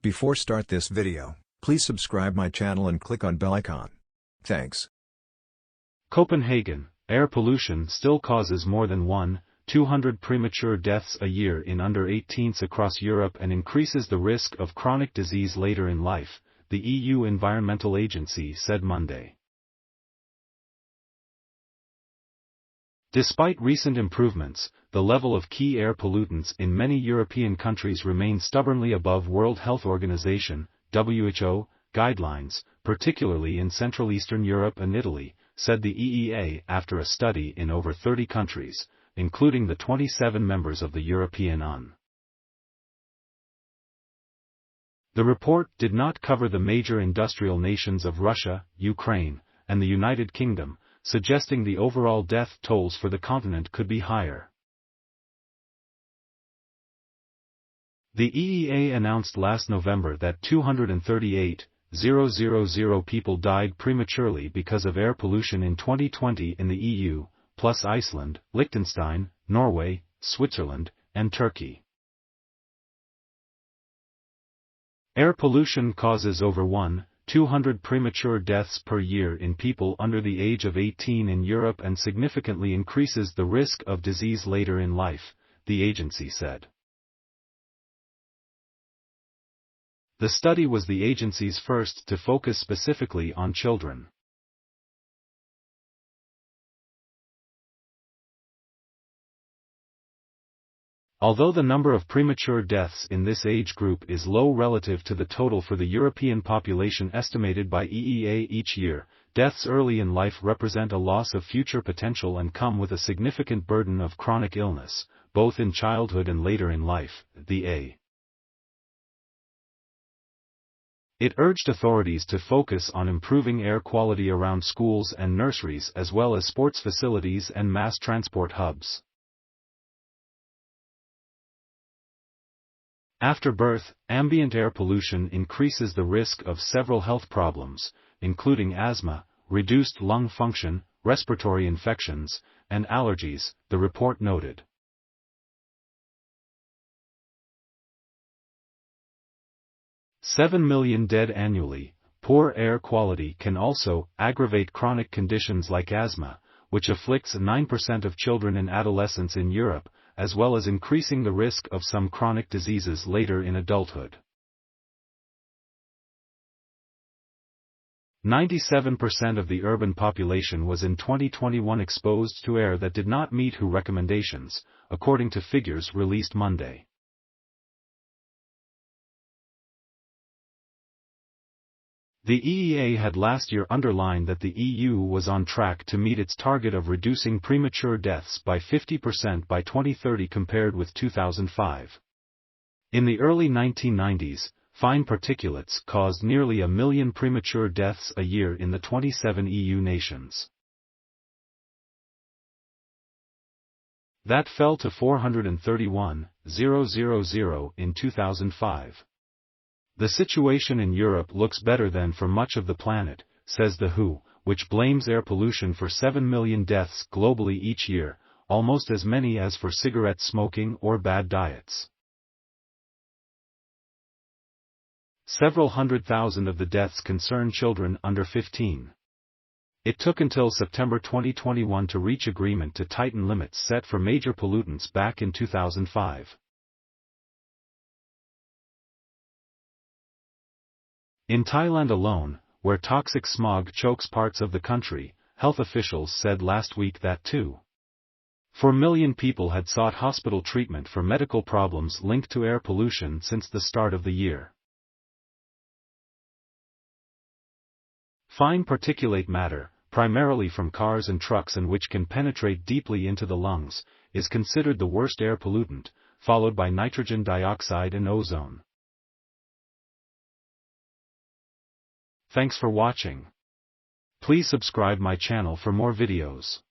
Before start this video, please subscribe my channel and click on bell icon. Thanks. Copenhagen, air pollution still causes more than 1,200 premature deaths a year in under 18s across Europe and increases the risk of chronic disease later in life, the EU Environmental Agency said Monday. Despite recent improvements, the level of key air pollutants in many European countries remains stubbornly above World Health Organization (WHO) guidelines, particularly in Central Eastern Europe and Italy, said the EEA after a study in over 30 countries, including the 27 members of the European Union. The report did not cover the major industrial nations of Russia, Ukraine, and the United Kingdom, suggesting the overall death tolls for the continent could be higher. The EEA announced last November that 238,000 people died prematurely because of air pollution in 2020 in the EU, plus Iceland, Liechtenstein, Norway, Switzerland, and Turkey. Air pollution causes over 1,200 premature deaths per year in people under the age of 18 in Europe and significantly increases the risk of disease later in life, the agency said. The study was the agency's first to focus specifically on children. Although the number of premature deaths in this age group is low relative to the total for the European population estimated by EEA each year, deaths early in life represent a loss of future potential and come with a significant burden of chronic illness, both in childhood and later in life, It urged authorities to focus on improving air quality around schools and nurseries as well as sports facilities and mass transport hubs. After birth, ambient air pollution increases the risk of several health problems, including asthma, reduced lung function, respiratory infections, and allergies, the report noted. "7 million dead annually." Poor air quality can also aggravate chronic conditions like asthma, which afflicts 9% of children and adolescents in Europe, as well as increasing the risk of some chronic diseases later in adulthood. 97% of the urban population was in 2021 exposed to air that did not meet WHO recommendations, according to figures released Monday. The EEA had last year underlined that the EU was on track to meet its target of reducing premature deaths by 50% by 2030 compared with 2005. In the early 1990s, fine particulates caused nearly 1 million premature deaths a year in the 27 EU nations. That fell to 431,000 in 2005. The situation in Europe looks better than for much of the planet, says the WHO, which blames air pollution for 7 million deaths globally each year, almost as many as for cigarette smoking or bad diets. Several 100,000 of the deaths concern children under 15. It took until September 2021 to reach agreement to tighten limits set for major pollutants back in 2005. In Thailand alone, where toxic smog chokes parts of the country, health officials said last week that 2.4 million people had sought hospital treatment for medical problems linked to air pollution since the start of the year. Fine particulate matter, primarily from cars and trucks and which can penetrate deeply into the lungs, is considered the worst air pollutant, followed by nitrogen dioxide and ozone. Thanks for watching. Please subscribe my channel for more videos.